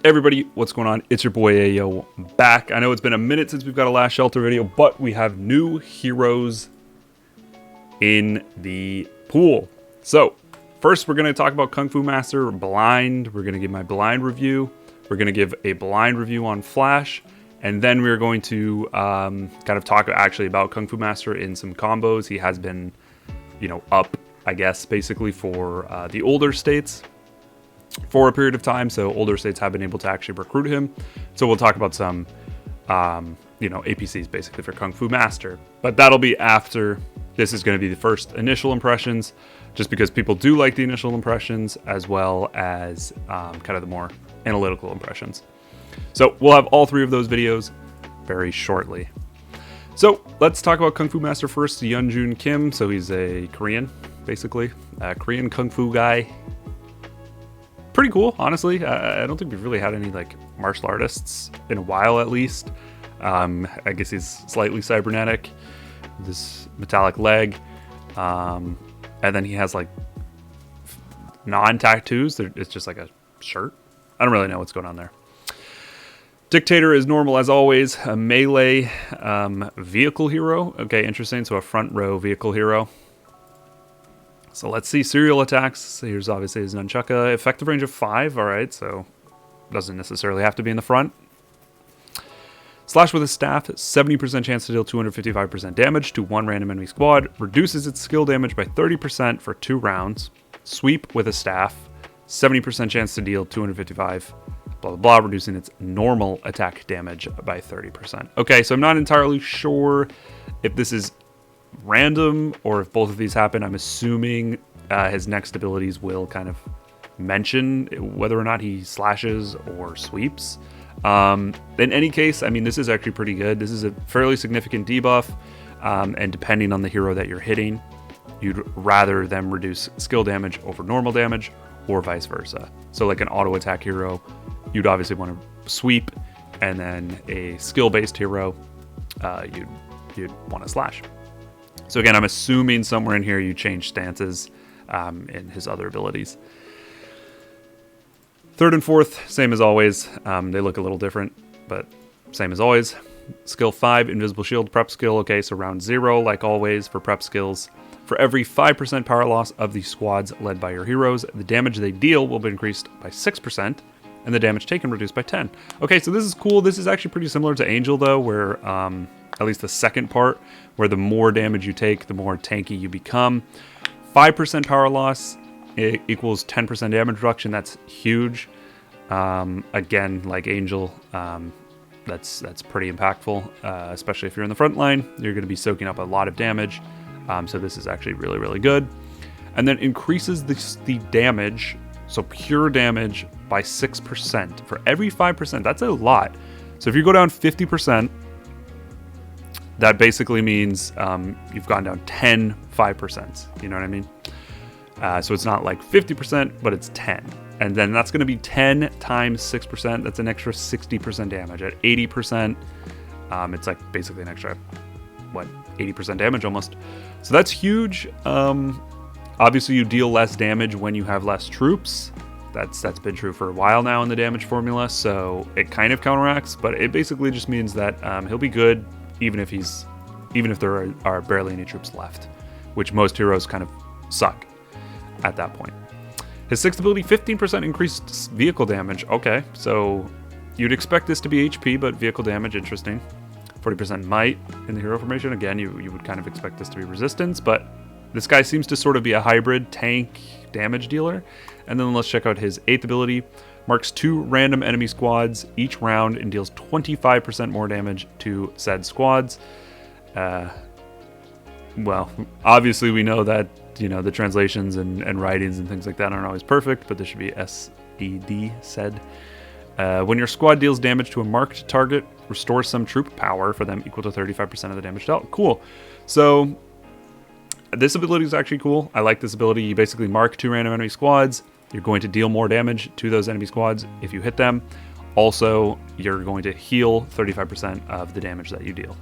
Everybody, what's going on? It's your boy Ayo back. I know it's been a minute since we've got a last shelter video, but we have new heroes in the pool. So first we're going to talk about Kung Fu Master Blind. We're going to give my blind review. We're going to give a blind review on Flash. And then we're going to kind of talk actually about Kung Fu Master in some combos. He has been, up, I guess, basically for the older states for a period of time. So older states have been able to actually recruit him. So we'll talk about some, APCs basically for Kung Fu Master. But that'll be after. This is going to be the first initial impressions, just because people do like the initial impressions as well as kind of the more analytical impressions. So we'll have all three of those videos very shortly. So let's talk about Kung Fu Master first, Yeonjun Kim. So he's a Korean, basically, a Korean Kung Fu guy. Pretty cool, honestly. I don't think we've really had any like martial artists in a while, at least. I guess he's slightly cybernetic, this metallic leg, and then he has like non-tattoos. It's just like a shirt. I don't really know what's going on there. Dictator is normal as always, a melee vehicle hero. Okay, interesting. So a front row vehicle hero. So let's see serial attacks. Here's obviously his nunchucka. Effective range of 5. All right, so doesn't necessarily have to be in the front. Slash with a staff, 70% chance to deal 255% damage to one random enemy squad. Reduces its skill damage by 30% for 2 rounds. Sweep with a staff, 70% chance to deal 255, blah, blah, blah, reducing its normal attack damage by 30%. Okay, so I'm not entirely sure if this is random or if both of these happen. I'm assuming his next abilities will kind of mention whether or not he slashes or sweeps. In any case, I mean, this is actually pretty good. This is a fairly significant debuff, and depending on the hero that you're hitting, you'd rather them reduce skill damage over normal damage or vice versa. So like an auto attack hero, you'd obviously want to sweep, and then a skill-based hero, you'd want to slash. So again, I'm assuming somewhere in here you change stances in his other abilities. Third and fourth, same as always. They look a little different, but same as always. Skill 5, Invisible Shield prep skill. Okay, so round 0, like always, for prep skills. For every 5% power loss of the squads led by your heroes, the damage they deal will be increased by 6%, and the damage taken reduced by 10. Okay, so this is cool. This is actually pretty similar to Angel, though, where at least the second part, where the more damage you take, the more tanky you become. 5% power loss equals 10% damage reduction. That's huge. Again, like Angel, that's pretty impactful, especially if you're in the front line. You're going to be soaking up a lot of damage. So this is actually really, really good. And then increases the damage, so pure damage, by 6%. For every 5%, that's a lot. So if you go down 50%, that basically means you've gone down 10 5%. You know what I mean? So it's not like 50%, but it's 10. And then that's going to be 10 times 6%. That's an extra 60% damage. At 80%, it's like basically an extra, 80% damage almost. So that's huge. Obviously, you deal less damage when you have less troops. That's been true for a while now in the damage formula. So it kind of counteracts, but it basically just means that he'll be good even if there are barely any troops left, which most heroes kind of suck at that point. His 6th ability, 15% increased vehicle damage. Okay, so you'd expect this to be HP, but vehicle damage, interesting. 40% might in the hero formation. Again, you would kind of expect this to be resistance, but this guy seems to sort of be a hybrid tank damage dealer. And then let's check out his 8th ability. Marks 2 random enemy squads each round and deals 25% more damage to said squads. Well, obviously we know that, the translations and writings and things like that aren't always perfect, but this should be SED, said. When your squad deals damage to a marked target, restore some troop power for them equal to 35% of the damage dealt. Cool. So this ability is actually cool. I like this ability. You basically mark 2 random enemy squads. You're going to deal more damage to those enemy squads if you hit them. Also, you're going to heal 35% of the damage that you deal.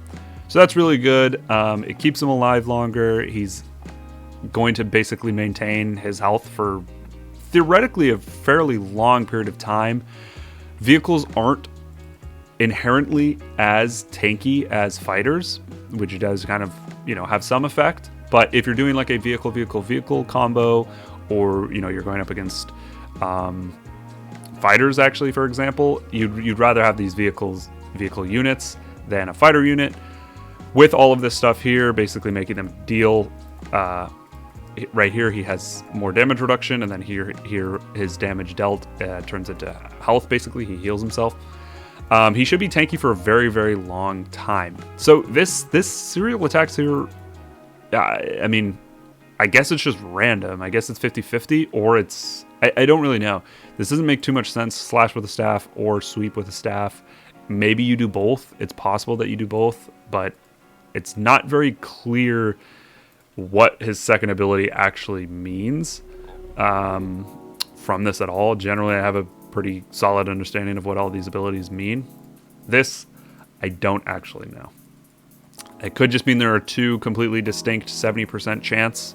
So that's really good. It keeps him alive longer. He's going to basically maintain his health for theoretically a fairly long period of time. Vehicles aren't inherently as tanky as fighters, which does kind of, have some effect. But if you're doing like a vehicle combo, or, you're going up against fighters, actually, for example, you'd rather have these vehicle units than a fighter unit. With all of this stuff here, basically making them deal, right here he has more damage reduction, and then here his damage dealt turns into health. Basically, he heals himself. He should be tanky for a very, very long time. So this serial attacks here, I mean, I guess it's just random. I guess it's 50-50, or it's... I don't really know. This doesn't make too much sense, slash with a staff or sweep with a staff. Maybe you do both. It's possible that you do both, but it's not very clear what his second ability actually means from this at all. Generally, I have a pretty solid understanding of what all these abilities mean. This, I don't actually know. It could just mean there are two completely distinct 70% chance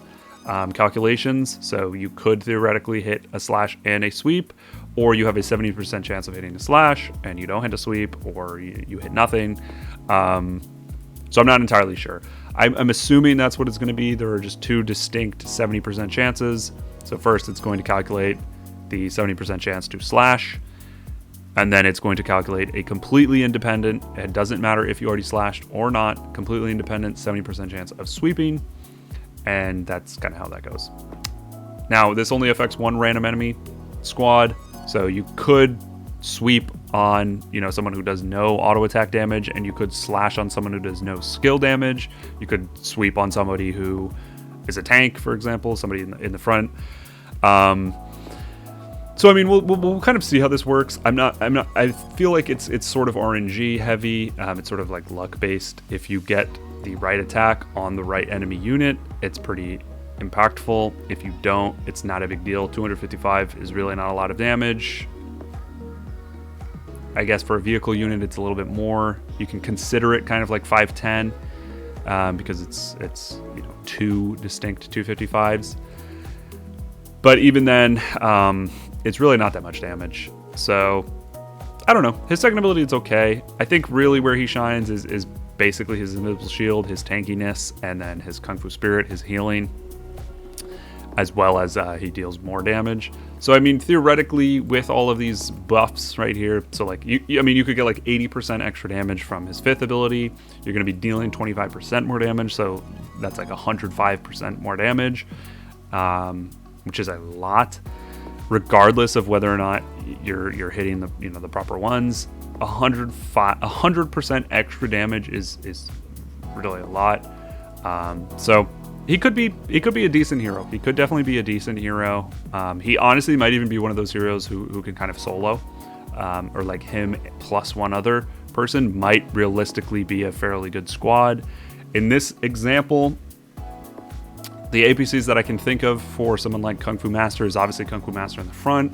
calculations. So you could theoretically hit a slash and a sweep, or you have a 70% chance of hitting a slash and you don't hit a sweep, or you hit nothing. So I'm not entirely sure. I'm assuming that's what it's going to be. There are just two distinct 70% chances. So first it's going to calculate the 70% chance to slash, and then it's going to calculate a completely independent, it doesn't matter if you already slashed or not, completely independent 70% chance of sweeping. And that's kind of how that goes. Now, this only affects one random enemy squad, so you could sweep on, someone who does no auto attack damage, and you could slash on someone who does no skill damage. You could sweep on somebody who is a tank, for example, somebody in the front. So I mean, we'll kind of see how this works. I feel like it's sort of RNG heavy. It's sort of like luck based. If you get the right attack on the right enemy unit, it's pretty impactful. If you don't, it's not a big deal. 255 is really not a lot of damage. I guess for a vehicle unit, it's a little bit more. You can consider it kind of like 510 because it's two distinct 255s. But even then, it's really not that much damage. So I don't know. His second ability is okay. I think really where he shines is basically his invisible shield, his tankiness, and then his Kung Fu Spirit, his healing, as well as he deals more damage. So I mean, theoretically, with all of these buffs right here, so like you could get like 80% extra damage from his fifth ability. You're going to be dealing 25% more damage, so that's like 105% more damage, which is a lot, regardless of whether or not you're hitting the proper ones. 100% extra damage is really a lot. So he could be a decent hero. He could definitely be a decent hero. He honestly might even be one of those heroes who can kind of solo, or like him plus one other person might realistically be a fairly good squad. In this example, the APCs that I can think of for someone like Kung Fu Master is obviously Kung Fu Master in the front.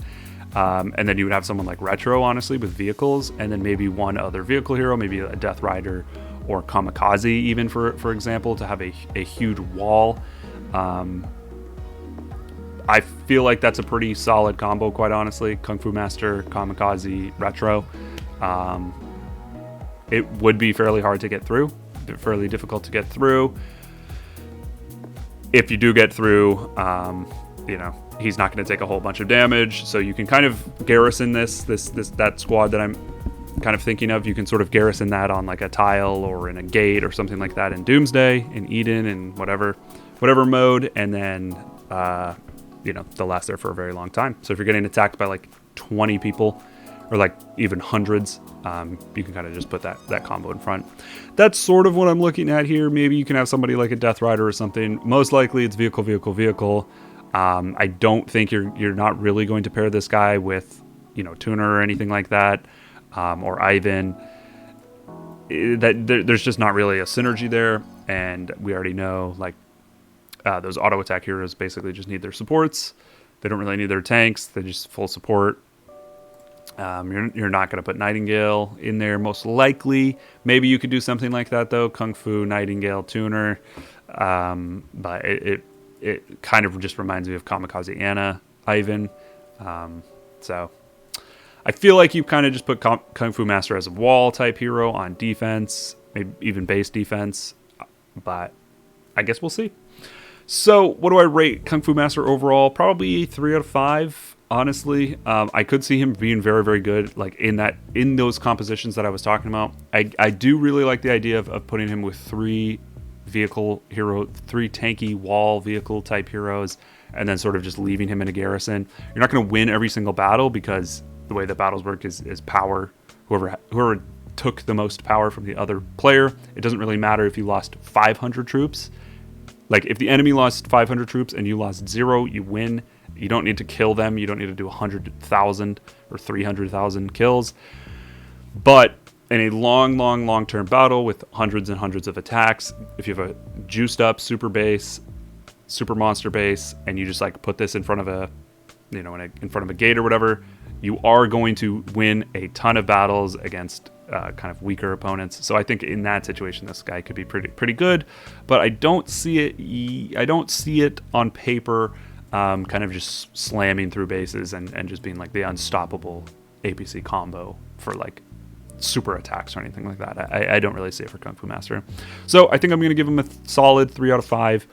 And then you would have someone like Retro, honestly, with vehicles, and then maybe one other vehicle hero, maybe a Death Rider or Kamikaze, even for example, to have a huge wall. I feel like that's a pretty solid combo, quite honestly. Kung Fu Master, Kamikaze, Retro. It would be fairly hard to get through, fairly difficult to get through. If you do get through, he's not going to take a whole bunch of damage, so you can kind of garrison that squad that I'm kind of thinking of. You can sort of garrison that on like a tile or in a gate or something like that in Doomsday, in Eden, in whatever mode, and then they'll last there for a very long time. So if you're getting attacked by like 20 people or like even hundreds, you can kind of just put that combo in front. That's sort of what I'm looking at here. Maybe you can have somebody like a Death Rider or something. Most likely it's vehicle. I don't think you're not really going to pair this guy with, Tuner or anything like that, or Ivan. There's just not really a synergy there, and we already know those auto attack heroes basically just need their supports. They don't really need their tanks. They just full support. You're not going to put Nightingale in there, most likely. Maybe you could do something like that though. Kung Fu, Nightingale, Tuner, but it kind of just reminds me of Kamikaze Anna, Ivan. So I feel like you kind of just put Kung Fu Master as a wall type hero on defense, maybe even base defense, but I guess we'll see. So what do I rate Kung Fu Master overall? Probably 3 out of 5. Honestly, I could see him being very, very good, like in those compositions that I was talking about. I do really like the idea of putting him with 3 tanky wall vehicle type heroes, and then sort of just leaving him in a garrison. You're not going to win every single battle because the way that battles work is power. Whoever took the most power from the other player. It doesn't really matter if you lost 500 troops. Like if the enemy lost 500 troops and you lost 0, you win. You don't need to kill them. You don't need to do 100,000 or 300,000 kills. But in a long-term battle with hundreds and hundreds of attacks, if you have a juiced up super base, super monster base, and you just like put this in front of a, in front of a gate or whatever, you are going to win a ton of battles against kind of weaker opponents. So I think in that situation, this guy could be pretty good. But I don't see it. I don't see it on paper. Kind of just slamming through bases and just being like the unstoppable APC combo for like super attacks or anything like that. I don't really see it for Kung Fu Master. So I think I'm going to give him a solid 3 out of 5.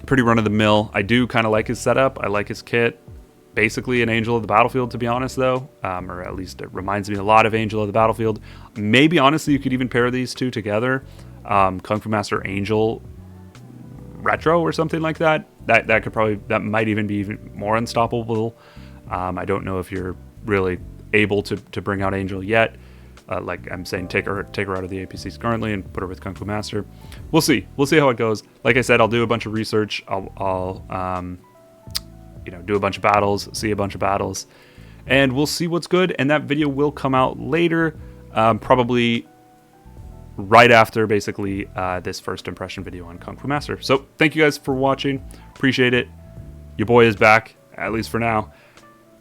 Pretty run of the mill. I do kind of like his setup. I like his kit. Basically an Angel of the Battlefield, to be honest, though. Or at least it reminds me a lot of Angel of the Battlefield. Maybe, honestly, you could even pair these two together. Kung Fu Master Angel Retro or something like that. That might even be even more unstoppable. I don't know if you're really able to bring out Angel yet. Like I'm saying, take her out of the APCs currently and put her with Kung Fu Master. We'll see how it goes. Like I said, I'll do a bunch of research. I'll do a bunch of battles, see a bunch of battles, and we'll see what's good. And that video will come out later, probably right after basically this first impression video on Kung Fu Master. So thank you guys for watching. Appreciate it. Your boy is back, at least for now.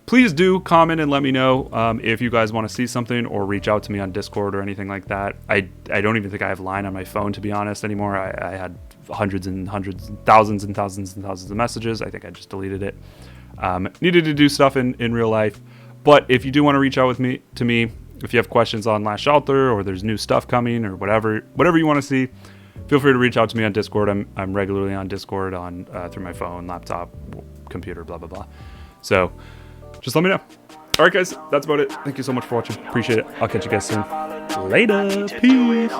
Please do comment and let me know if you guys want to see something, or reach out to me on Discord or anything like that. I don't even think I have Line on my phone, to be honest, anymore. I had hundreds and hundreds, thousands and thousands and thousands of messages. I think I just deleted it. Needed to do stuff in real life. But if you do want to reach out to me, if you have questions on Last Shelter, or there's new stuff coming, or whatever you want to see, feel free to reach out to me on Discord. I'm regularly on Discord through my phone, laptop, computer, blah, blah, blah. So just let me know. All right, guys, that's about it. Thank you so much for watching. Appreciate it. I'll catch you guys soon. Later. Peace.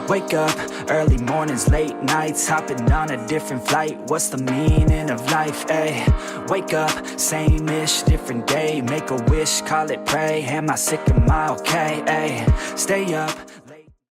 Wake up, early mornings, late nights, hopping on a different flight. What's the meaning of life, ayy? Wake up, same-ish, different day. Make a wish, call it pray. Am I sick, am I okay, ayy? Stay up.